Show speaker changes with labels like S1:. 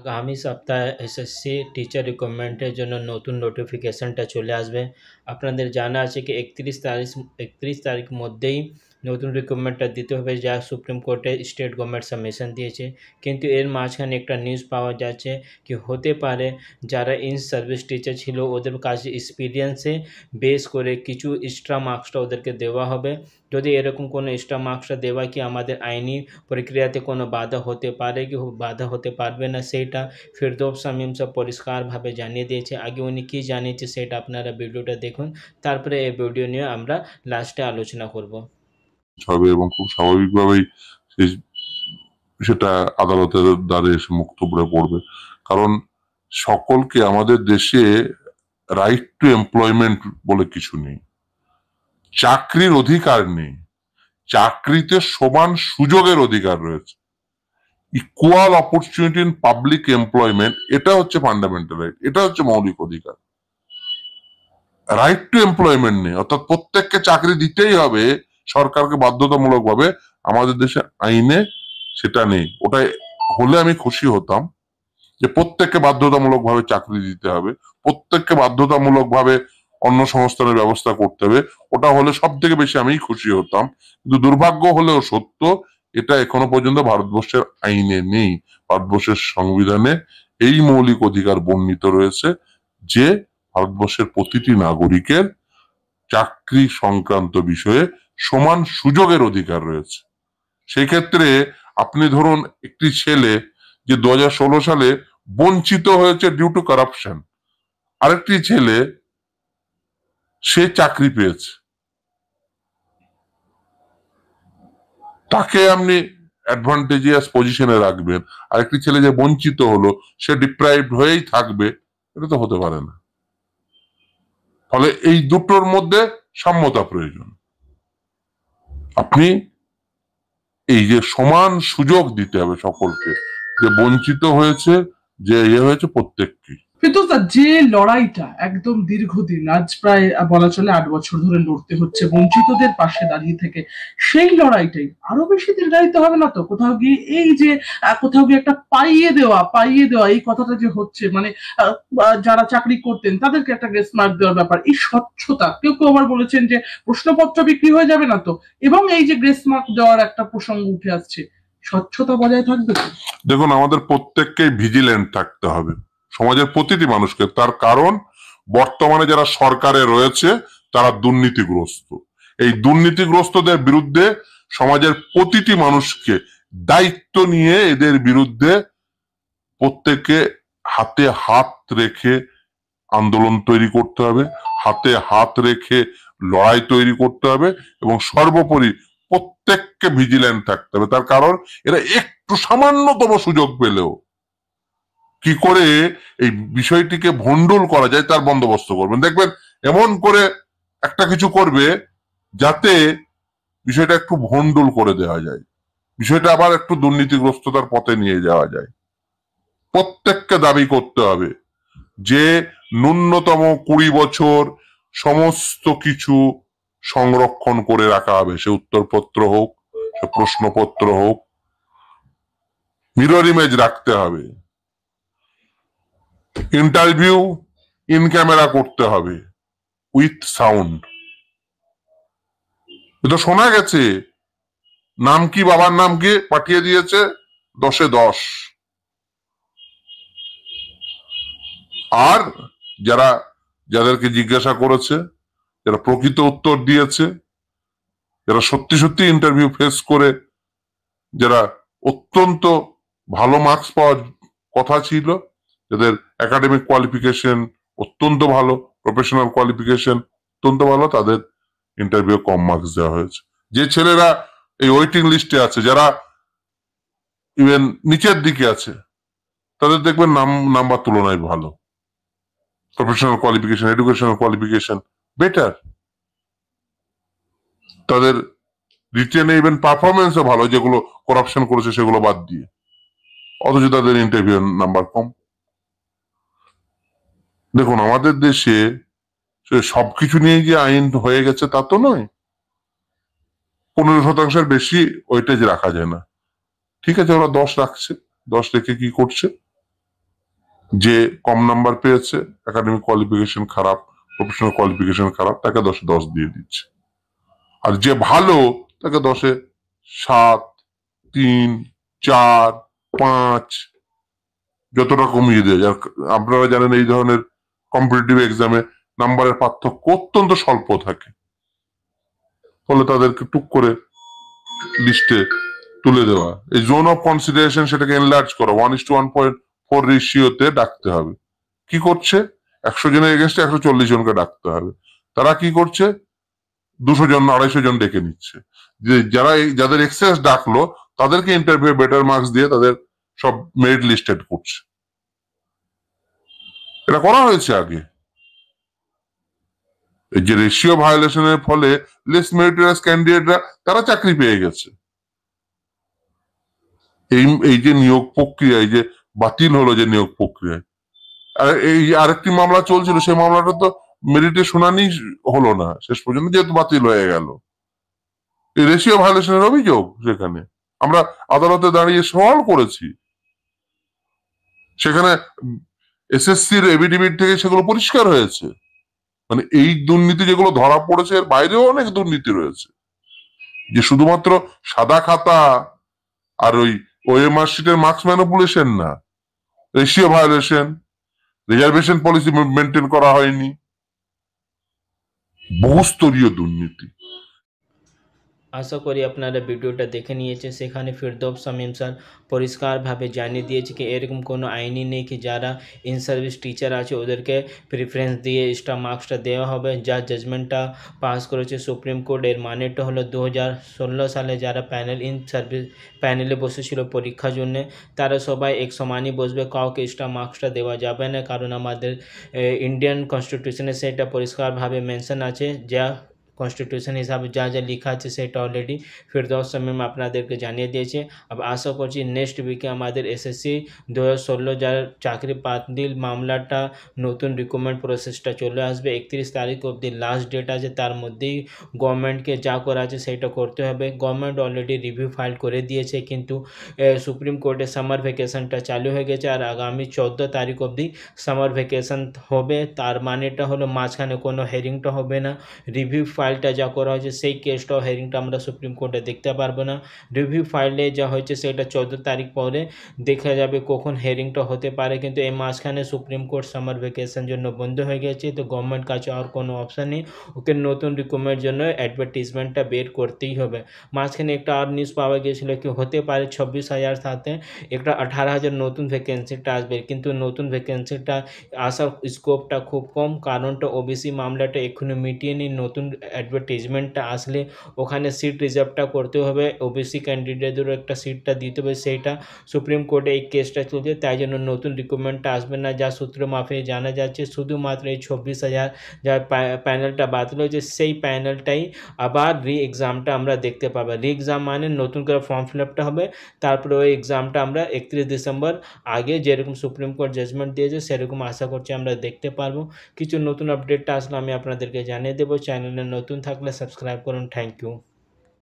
S1: আগামী সপ্তাহে SSC teacher রিক্রুটমেন্টের জন্য নতুন নোটিফিকেশনটা চলে আসবে। আপনাদের জানা আছে কি 31 তারিখ মধ্যেই নতুন রিক্রুটমেন্টটা দিতে হবে, যা সুপ্রিম কোর্টে স্টেট গভর্নমেন্ট সাবমিশন দিয়েছে। কিন্তু এর মাঝখানে একটা নিউজ পাওয়া যাচ্ছে কি হতে পারে যারা ইন সার্ভিস টিচার ছিল ওদের কাছে এক্সপিরিয়েন্সে বেস করে কিছু এক্সট্রা মার্কসটা ওদেরকে দেওয়া হবে। যদি এরকম কোনো এক্সট্রা মার্কসটা দেওয়া কি আমাদের আইনি প্রক্রিয়াতে কোনো বাধা হতে পারে কি বাধা হতে পারবে না, সেইটা ফিরদৌস শামীম সাহেব পরিষ্কারভাবে জানিয়ে দিয়েছে। আগে উনি কী জানিয়েছে সেটা আপনারা ভিডিওটা দেখুন, তারপরে এই ভিডিও নিয়ে আমরা লাস্টে আলোচনা করব।
S2: হবে এবং খুব স্বাভাবিকভাবেই সেটা আদালতের দ্বারে এসে মুক্তপুরে পড়বে। কারণ সকলকে আমাদের দেশে রাইট টু এমপ্লয়মেন্ট বলে কিছু নেই, চাকরির অধিকার নেই, চাকরিতে সমান সুযোগের অধিকার রয়েছে। Equal opportunity in public employment, এটা হচ্ছে ফান্ডামেন্টাল রাইট, এটা হচ্ছে মৌলিক অধিকার। রাইট টু এমপ্লয়মেন্ট নেই, অর্থাৎ প্রত্যেককে চাকরি দিতেই হবে সরকারকে বাধ্যতামূলক ভাবে, আমাদের দেশে আইনে সেটা নেই। ওটা হলে আমি খুশি হতাম যে প্রত্যেককে বাধ্যতামূলক ভাবে চাকরি দিতে হবে, প্রত্যেককে বাধ্যতামূলক ভাবে অন্য সংস্থানের ব্যবস্থা করতে হবে, ওটা হলে সব থেকে বেশি আমি খুশি হতাম। কিন্তু দুর্ভাগ্য হলেও সত্য, এটা এখনো পর্যন্ত ভারতবর্ষের আইনে নেই। ভারতবর্ষের সংবিধানে এই মৌলিক অধিকার বর্ণিত রয়েছে যে ভারতবর্ষের প্রতিটি নাগরিকের চাকরি সংক্রান্ত বিষয়ে সমান সুযোগের অধিকার রয়েছে। সেই ক্ষেত্রে আপনি ধরুন একটি ছেলে যে 2016 সালে বঞ্চিত হয়েছে ডিউ টু কারাপশন, আরেকটি ছেলে সে চাকরি পেয়েছে, তাকে আপনি অ্যাডভান্টেজিয়াস পজিশনে রাখবেন, আরেকটি ছেলে যে বঞ্চিত হলো সে ডিপ্রাইভড হয়েই থাকবে, এটা তো হতে পারে না। ফলে এই দুটোর মধ্যে সাম্যতা প্রয়োজন। আপনি এই যে সমান সুযোগ দিতে হবে সকলকে, যে বঞ্চিত হয়েছে যে হয়েছে প্রত্যেককে।
S3: কিন্তু যে লড়াইটা একদম দীর্ঘদিন, আজ প্রায় বলা চলে 8 বছর ধরে লড়তে হচ্ছে বঞ্চিতদের পাশে দাঁড়িয়ে থেকে, সেই লড়াইটাই আরো বেশি দীর্ঘায়িত হবে না তো? কোথাও গিয়ে এই যে কোথাও গিয়ে একটা পাইয়ে দেওয়া এই কথাটা যে হচ্ছে, মানে যারা চাকরি করতেন তাদেরকে একটা গ্রেস মার্ক দেওয়ার ব্যাপার, এই স্বচ্ছতা, কেউ কেউ আবার বলেছেন যে প্রশ্নপত্র বিক্রি হয়ে যাবে না তো, এবং এই যে গ্রেস মার্ক দেওয়ার একটা প্রসঙ্গ উঠে আসছে, স্বচ্ছতা বজায় থাকবে তো?
S2: দেখুন, আমাদের প্রত্যেককেই ভিজিল্যান্ট থাকতে হবে, সমাজের প্রতিটি মানুষকে। তার কারণ বর্তমানে যারা সরকারে রয়েছে তারা দুর্নীতিগ্রস্ত। এই দুর্নীতিগ্রস্তদের বিরুদ্ধে সমাজের প্রতিটি মানুষকে দায়িত্ব নিয়ে এদের বিরুদ্ধে প্রত্যেককে হাতে হাত রেখে আন্দোলন তৈরি করতে হবে, হাতে হাত রেখে লড়াই তৈরি করতে হবে, এবং সর্বোপরি প্রত্যেককে ভিজিল্যান্ট থাকতে হবে। তার কারণ এরা একটু সামান্যতম সুযোগ পেলেও কি করে এই বিষয়টিকে ভন্ডুল করা যায় তার বন্দোবস্ত করবেন। দেখবেন এমন করে একটা কিছু করবে যাতে বিষয়টা একটু ভন্ডুল করে দেওয়া যায়, বিষয়টা আবার একটু দুর্নীতিগ্রস্ততার পথে নিয়ে যাওয়া যায়। প্রত্যেককে দাবি করতে হবে যে ন্যূনতম 20 বছর সমস্ত কিছু সংরক্ষণ করে রাখা হবে, সে উত্তরপত্র হোক, সে প্রশ্নপত্র হোক, মিরর ইমেজ রাখতে হবে, ইন্টারভিউ ইন ক্যামেরা করতে হবে উইথ সাউন্ড। এটা শোনা গেছে, নাম কি, বাবার নাম কি, পাঠিয়ে দিয়েছে 10-এ 10। আর যাদেরকে জিজ্ঞাসা করেছে, যারা প্রকৃত উত্তর দিয়েছে, যারা সত্যি সত্যি ইন্টারভিউ ফেস করে যারা অত্যন্ত ভালো মার্কস পাওয়ার কথা ছিল, যাদের একাডেমিক কোয়ালিফিকেশন অত্যন্ত ভালো, প্রফেশনাল কোয়ালিফিকেশন অত্যন্ত ভালো, তাদের ইন্টারভিউ কম মার্কস দেওয়া হয়েছে। যে ছেলেরা এই ওয়েটিং লিস্টে আছে, যারা ইভেন নিচের দিকে আছে, তাদের দেখবেন নাম্বার তুলনায় ভালো, professional qualification, educational qualification better, তাদের রিটেনে ইভেন পারফরমেন্সও ভালো, যেগুলো করাপশন করেছে সেগুলো বাদ দিয়ে, অথচ তাদের ইন্টারভিউ নাম্বার কম। দেখুন, আমাদের দেশে সবকিছু নিয়ে যে আইন হয়ে গেছে তা তো নয়। 15% বেশি ওয়েটেজ রাখা যায় না। ঠিক আছে, ওরা 10 রাখছে, 10 রেখে কি করছে? যে কম নাম্বার পেয়েছে, একাডেমিক কোয়ালিফিকেশন খারাপ, প্রফেশনাল কোয়ালিফিকেশন খারাপ, তাকে 10-এ 10 দিয়ে দিচ্ছে। আর যে ভালো তাকে 10-এ 7, 3, 4, 5 যতটা কমিয়ে দেয়। আপনারা জানেন এই ধরনের কম্পিটিটিভ এক্সামে নাম্বারের পার্থক্য অত্যন্ত স্বল্প থাকে, ফলে তাদেরকে টুক করে লিস্টে তুলে দেওয়া। এই জোন অফ কনসিডারেশন সেটাকে এনলার্জ করা, 1:1.4 রেশিওতে ডাকতে হবে। কি করছে? 100 জনের এগেনস্টে 140 জনকে ডাকতে হবে। তারা কি করছে? 200 জন 250 জন ডেকে নিচ্ছে। যে যাদের এক্সেস ডাকলো তাদেরকে ইন্টারভিউ বেটার মার্কস দিয়ে তাদের সব মেরিট লিস্টেড করছে। এটা করা হয়েছে আগে। এই যে রেশিও ভায়োলেশনের ফলে লেস মেরিটোরিয়াস ক্যান্ডিডেটরা তারা চাকরি পেয়ে গেছে। এই যে নিয়োগ প্রক্রিয়া, এই যে বাতিল হলো যে নিয়োগ প্রক্রিয়ায়, এই আরেকটি মামলা চলছিল, সেই মামলাটা তো মেরিটে শুনানি হলো না শেষ পর্যন্ত, যেহেতু বাতিল হয়ে গেল। এই রেশিও ভায়োলেশনের অভিযোগ সেখানে আমরা আদালতে দাঁড়িয়ে সওয়াল করেছি। সেখানে এসএসসির এভিডেভিট থেকে সেগুলো পরিষ্কার হয়েছে। মানে এই দুর্নীতি যেগুলো ধরা পড়েছে এর বাইরেও অনেক দুর্নীতি রয়েছে, যে শুধুমাত্র সাদা খাতা আর ওই ওএমআর শিটের মার্কস ম্যানিপুলেশন না, ratio violation, reservation policy maintain করা হয়নি, বহুস্তরীয় দুর্নীতি।
S1: আশা করি আপনারা ভিডিওটা দেখে নিয়েছেন। সেখানে ফিরদৌস শামীম স্যার পরিষ্কারভাবে জানিয়ে দিয়েছে কি এরকম কোনো আইনই নেই কি যারা ইন সার্ভিস টিচার আছে ওদেরকে প্রিফারেন্স দিয়ে এক্সট্রা মার্কসটা দেওয়া হবে। যা জাজমেন্টটা পাস করেছে সুপ্রিম কোর্ট, এর মানেটা হলো 2016 সালে যারা ইন সার্ভিস প্যানেলে বসেছিল পরীক্ষার জন্য তারা সবাই এক সমানই বসবে, কাউকে এক্সট্রা মার্কসটা দেওয়া যাবে না। কারণ আমাদের ইন্ডিয়ান কনস্টিটিউশনে সেটা পরিষ্কারভাবে মেনশন আছে, যা কনস্টিটিউশন হিসাবে যা যা লেখা আছে সেটা অলরেডি ফিরদৌস শামীম আপনাদেরকে জানিয়ে দিয়েছে। আশা করছি নেক্সট উইকে আমাদের এসএসসি 2016 যার চাকরি বাতিল মামলাটা নতুন রিক্রুটমেন্ট প্রসেসটা চলে আসবে। 31 তারিখ অবধি লাস্ট ডেট আছে, তার মধ্যেই গভর্নমেন্টকে যা করা আছে সেটা করতে হবে। গভর্নমেন্ট অলরেডি রিভিউ ফাইল করে দিয়েছে, কিন্তু সুপ্রিম কোর্টে সামার ভ্যাকেশনটা চালু হয়ে গেছে আর আগামী 14 তারিখ অবধি সামার ভ্যাকেশন হবে। তার মানেটা হলো মাঝখানে কোনো হেয়ারিংটা হবে না। রিভিউ ফাইলটা যা করা হয়েছে সেই কেসটাও হেয়ারিংটা আমরা সুপ্রিম কোর্টে দেখতে পারবো না। রিভিউ ফাইলে যা হয়েছে সেটা 14 তারিখ পরে দেখা যাবে কখন হেয়ারিংটা হতে পারে, কিন্তু এই মাঝখানে সুপ্রিম কোর্ট সামার ভ্যাকেশন জন্য বন্ধ হয়ে গেছে। তো গভর্নমেন্ট কাছে আর কোনো অপশান নেই, ওকে নতুন রিক্রুটমেন্টের জন্য অ্যাডভার্টিজমেন্টটা বের করতেই হবে। মাঝখানে একটা আর নিউজ পাওয়া গিয়েছিল কি হতে পারে 26,000 সাথে একটা 18,000 নতুন ভ্যাকেন্সিটা আসবে, কিন্তু নতুন ভ্যাকেন্সিটা আসার স্কোপটা খুব কম। কারণটা ওবিসি মামলাটা এখনো মিটিয়েনি, নতুন অ্যাডভার্টিজমেন্টটা আসলে ওখানে সিট রিজার্ভটা করতে হবে, ওবিসি ক্যান্ডিডেটদেরও একটা সিটটা দিতে হবে। সেইটা সুপ্রিম কোর্টে এই কেসটা চলছে, তাই জন্য নতুন রিক্রুটমেন্টটা আসবে না। যা সূত্র মাফিয়ে জানা যাচ্ছে শুধুমাত্র এই 26,000 যার প্যানেলটা বাতিল হয়েছে সেই প্যানেলটাই আবার এক্সামটা আমরা দেখতে পাবো। এক্সাম মানে নতুন করে ফর্ম ফিল আপটা হবে, তারপরে ওই এক্সামটা আমরা 31 ডিসেম্বর আগে যেরকম সুপ্রিম কোর্ট জাজমেন্ট দিয়েছে সেরকম আশা করছি আমরা দেখতে পারবো। কিছু নতুন আপডেটটা আসলে আমি আপনাদেরকে জানিয়ে দেবো। চ্যানেলে নতুন থাকলে সাবস্ক্রাইব করুন। Thank you.